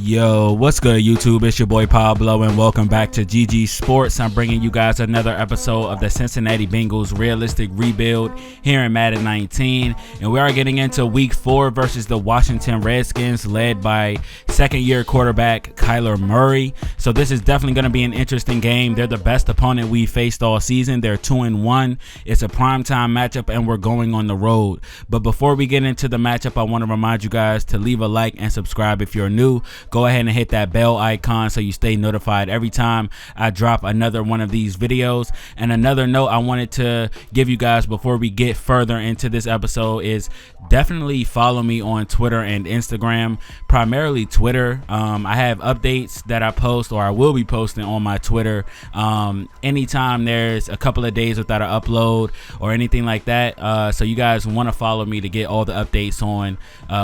Yo, what's good, YouTube? It's your boy Pablo, and welcome back to GGsports. I'm bringing you guys another episode of the Cincinnati Bengals realistic rebuild here in Madden 19, and we are getting into Week 4 versus the Washington Redskins, led by second-year quarterback Kyler Murray. So this is definitely going to be an interesting game. They're the best opponent we faced all season. They're 2-1. It's a primetime matchup, and we're going on the road. But before we get into the matchup, I want to remind you guys to leave a like and subscribe if you're new. Go ahead and hit that bell icon so you stay notified every time I drop another one of these videos. And another note I wanted to give you guys before we get further into this episode is definitely follow me on Twitter and Instagram, primarily Twitter. I have updates that I post, or I will be posting on my Twitter anytime there's a couple of days without an upload or anything like that. So you guys want to follow me to get all the updates on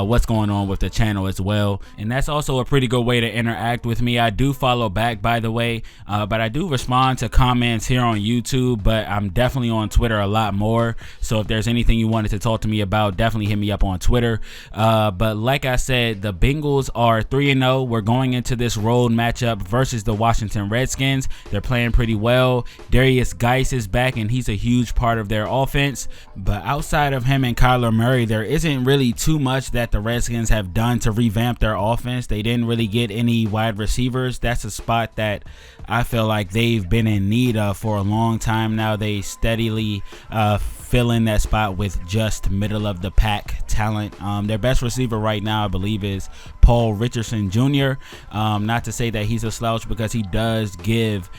what's going on with the channel as well. And that's also a pretty good way to interact with me. I do follow back, by the way, but I do respond to comments here on YouTube, but I'm definitely on Twitter a lot more. So if there's anything you wanted to talk to me about, definitely hit me up on Twitter. But like I said, the Bengals are 3-0. We're going into this road matchup versus the Washington Redskins. They're playing pretty well. Darius Geis is back, and he's a huge part of their offense. But outside of him and Kyler Murray, there isn't really too much that the Redskins have done to revamp their offense. They didn't really get any wide receivers. That's a spot that I feel like they've been in need of for a long time now. They steadily fill in that spot with just middle of the pack talent. Their best receiver right now, I believe, is Paul Richardson Jr. Not to say that he's a slouch, because he does give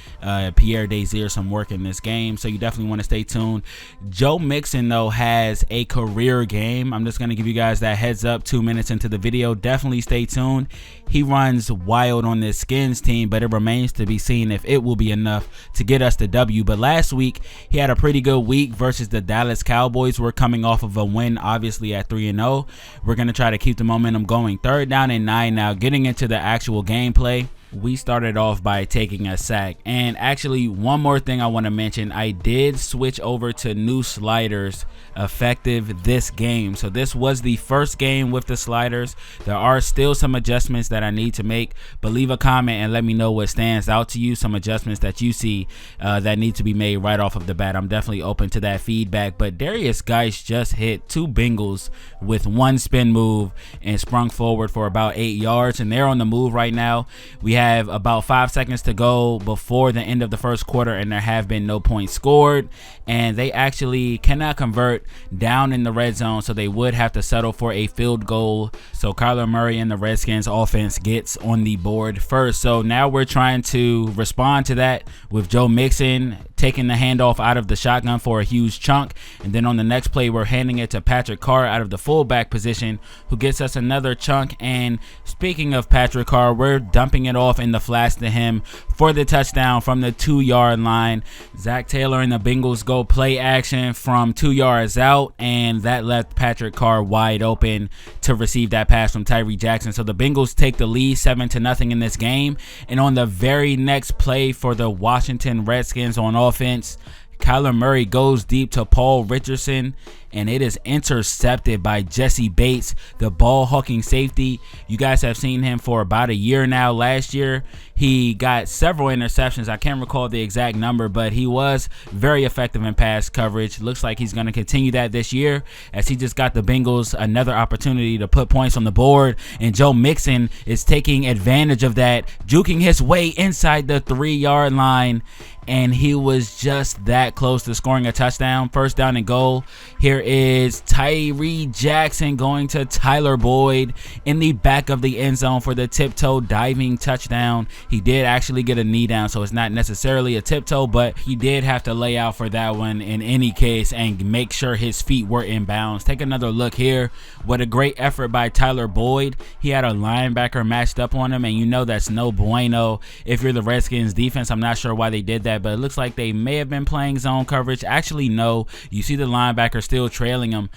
Pierre Desir some work in this game, so you definitely want to stay tuned. Joe Mixon, though, has a career game. I'm just going to give you guys that heads up 2 minutes into the video. Definitely stay tuned. He runs wild on this Skins team, but it remains to be seen if it will be enough to get us the W. But last week, he had a pretty good week versus the Dallas Cowboys. We're coming off of a win, obviously, at 3-0. We're going to try to keep the momentum going. 3rd down and 9 now. Getting into the actual gameplay, we started off by taking a sack. And actually, one more thing I want to mention, I did switch over to new sliders effective this game. So this was the first game with the sliders. There are still some adjustments that I need to make, but leave a comment and let me know what stands out to you, some adjustments that you see that need to be made right off of the bat. I'm definitely open to that feedback. But Darius Geis just hit 2 Bengals with 1 spin move and sprung forward for about 8 yards, and they're on the move right now. We have about 5 seconds to go before the end of the first quarter, and there have been no points scored, and they actually cannot convert down in the red zone, so they would have to settle for a field goal. So Kyler Murray and the Redskins offense gets on the board first. So now we're trying to respond to that with Joe Mixon taking the handoff out of the shotgun for a huge chunk, and then on the next play we're handing it to Patrick Carr out of the fullback position, who gets us another chunk. And speaking of Patrick Carr, we're dumping it off in the flats to him for the touchdown from the 2-yard line. Zac Taylor and the Bengals go play action from 2 yards out, and that left Patrick Carr wide open to receive that pass from Tyree Jackson. So the Bengals take the lead 7-0 in this game. And on the very next play for the Washington Redskins on offense, Kyler Murray goes deep to Paul Richardson, and it is intercepted by Jesse Bates, the ball-hawking safety. You guys have seen him for about a year now. Last year, he got several interceptions. I can't recall the exact number, but he was very effective in pass coverage. Looks like he's going to continue that this year, as he just got the Bengals another opportunity to put points on the board, and Joe Mixon is taking advantage of that, juking his way inside the 3-yard line, and he was just that close to scoring a touchdown. 1st down and goal. Here is Tyree Jackson going to Tyler Boyd in the back of the end zone for the tiptoe diving touchdown. He did actually get a knee down, so it's not necessarily a tiptoe, but he did have to lay out for that one in any case and make sure his feet were in bounds. Take another look here. What a great effort by Tyler Boyd. He had a linebacker matched up on him, and you know that's no bueno if you're the Redskins defense. I'm not sure why they did that, but it looks like they may have been playing zone coverage. Actually, no. You see the linebacker still trailing him.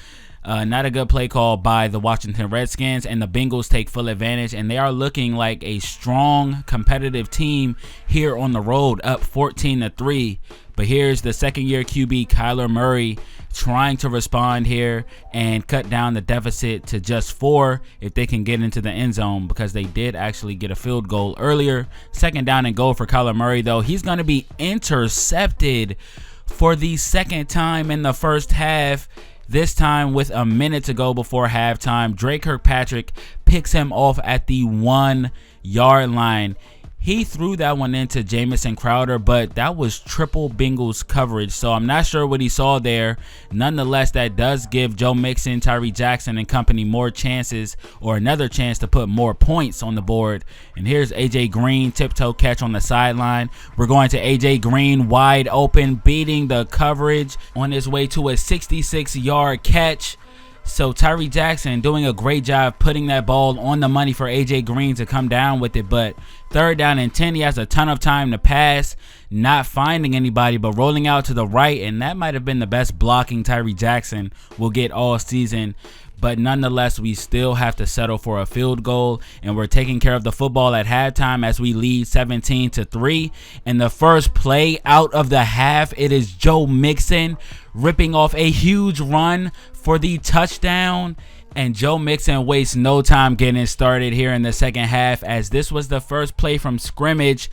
Not a good play call by the Washington Redskins, and the Bengals take full advantage, and they are looking like a strong competitive team here on the road, up 14-3. But here's the second-year QB Kyler Murray trying to respond here and cut down the deficit to just 4 if they can get into the end zone, because they did actually get a field goal earlier. Second down and goal for Kyler Murray, though. He's going to be intercepted for the second time in the first half, this time with a minute to go before halftime. Drake Kirkpatrick picks him off at the 1-yard line. He threw that one into Jamison Crowder, but that was triple Bengals coverage, so I'm not sure what he saw there. Nonetheless, that does give Joe Mixon, Tyree Jackson, and company more chances, or another chance to put more points on the board. And here's A.J. Green, tiptoe catch on the sideline. We're going to A.J. Green wide open, beating the coverage on his way to a 66-yard catch. So Tyree Jackson doing a great job putting that ball on the money for A.J. Green to come down with it. But third down and 10, he has a ton of time to pass, not finding anybody, but rolling out to the right. And that might have been the best blocking Tyree Jackson will get all season. But nonetheless, we still have to settle for a field goal, and we're taking care of the football at halftime as we lead 17-3. And the first play out of the half, it is Joe Mixon ripping off a huge run for the touchdown. And Joe Mixon wastes no time getting started here in the second half, as this was the first play from scrimmage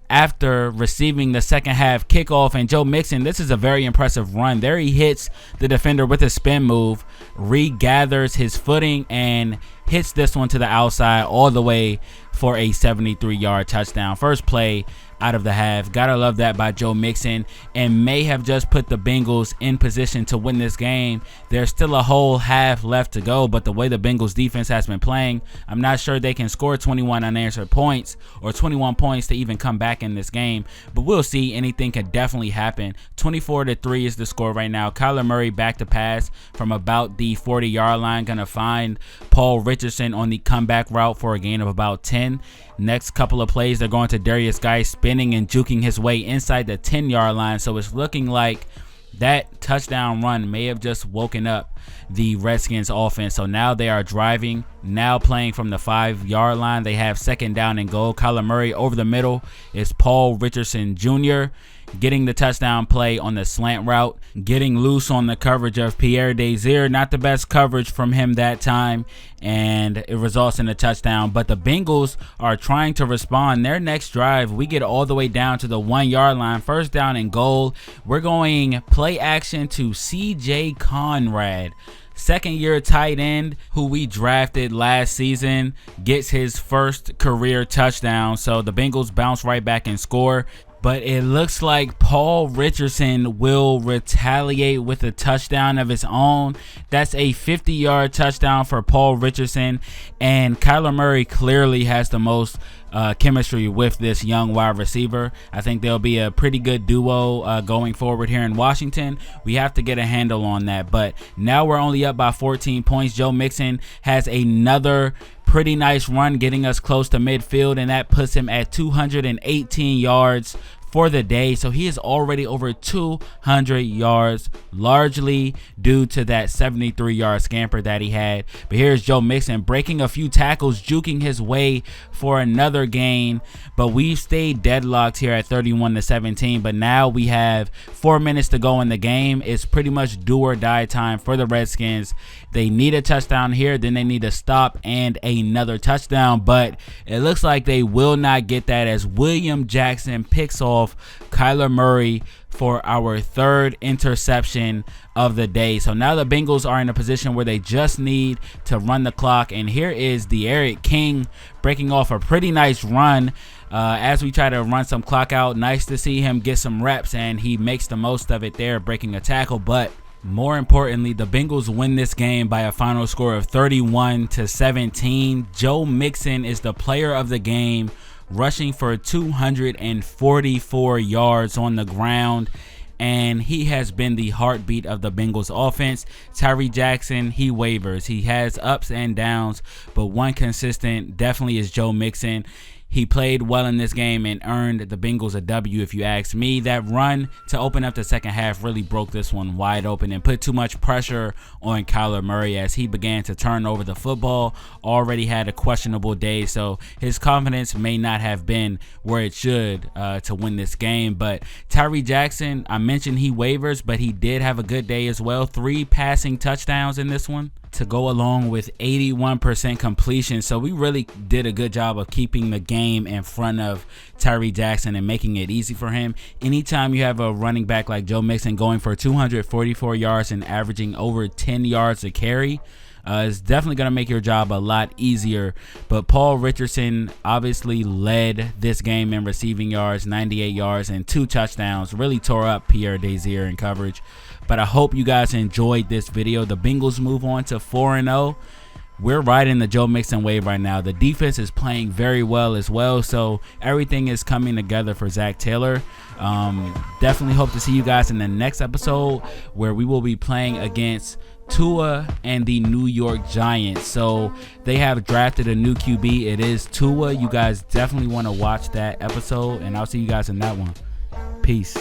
after receiving the second half kickoff. And Joe Mixon, this is a very impressive run. There he hits the defender with a spin move, regathers his footing, and hits this one to the outside all the way for a 73-yard touchdown. First play out of the half. Gotta love that by Joe Mixon, and may have just put the Bengals in position to win this game. There's still a whole half left to go, but the way the Bengals defense has been playing, I'm not sure they can score 21 unanswered points or 21 points to even come back in this game, but we'll see. Anything can definitely happen. 24-3 is the score right now. Kyler Murray back to pass from about the 40-yard line, gonna find Paul Richardson on the comeback route for a gain of about 10. Next couple of plays, they're going to Darius Guy spinning and juking his way inside the 10-yard line. So it's looking like that touchdown run may have just woken up the Redskins offense. So now they are driving, now playing from the 5-yard line. They have second down and goal. Kyler Murray over the middle is Paul Richardson Jr., getting the touchdown play on the slant route, getting loose on the coverage of Pierre Desir. Not the best coverage from him that time, and it results in a touchdown. But the Bengals are trying to respond. Their next drive, we get all the way down to the 1-yard line. First down and goal. We're going play action to C.J. Conrad, second-year tight end who we drafted last season, gets his first career touchdown. So the Bengals bounce right back and score. But it looks like Paul Richardson will retaliate with a touchdown of his own. That's a 50-yard touchdown for Paul Richardson. And Kyler Murray clearly has the most chemistry with this young wide receiver. I think they'll be a pretty good duo going forward here in Washington. We have to get a handle on that. But now we're only up by 14 points. Joe Mixon has another pretty nice run, getting us close to midfield, and that puts him at 218 yards for the day. So he is already over 200 yards, largely due to that 73-yard scamper that he had. But here's Joe Mixon breaking a few tackles, juking his way for another gain. But we've stayed deadlocked here at 31-17. But now we have 4 minutes to go in the game. It's pretty much do or die time for the Redskins. They need a touchdown here, then they need a stop and another touchdown. But it looks like they will not get that, as William Jackson picks off Kyler Murray for our third interception of the day. So now the Bengals are in a position where they just need to run the clock. And here is De'Aaron King breaking off a pretty nice run as we try to run some clock out. Nice to see him get some reps, and he makes the most of it there, breaking a tackle. But more importantly, the Bengals win this game by a final score of 31-17. Joe Mixon is the player of the game, rushing for 244 yards on the ground, and he has been the heartbeat of the Bengals offense. Tyree Jackson, he wavers. He has ups and downs, but one consistent definitely is Joe Mixon. He played well in this game and earned the Bengals a W, if you ask me. That run to open up the second half really broke this one wide open and put too much pressure on Kyler Murray as he began to turn over the football. Already had a questionable day, so his confidence may not have been where it should to win this game. But Tyree Jackson, I mentioned he wavers, but he did have a good day as well. 3 passing touchdowns in this one to go along with 81% completion. So we really did a good job of keeping the game in front of Tyree Jackson and making it easy for him. Anytime you have a running back like Joe Mixon going for 244 yards and averaging over 10 yards a carry, it's definitely going to make your job a lot easier. But Paul Richardson obviously led this game in receiving yards, 98 yards and 2 touchdowns. Really tore up Pierre Desir in coverage. But I hope you guys enjoyed this video. The Bengals move on to 4-0. We're riding the Joe Mixon wave right now. The defense is playing very well as well, so everything is coming together for Zac Taylor. Definitely hope to see you guys in the next episode where we will be playing against Tua and the New York Giants. So they have drafted a new QB. It is Tua. You guys definitely want to watch that episode, and I'll see you guys in that one. Peace.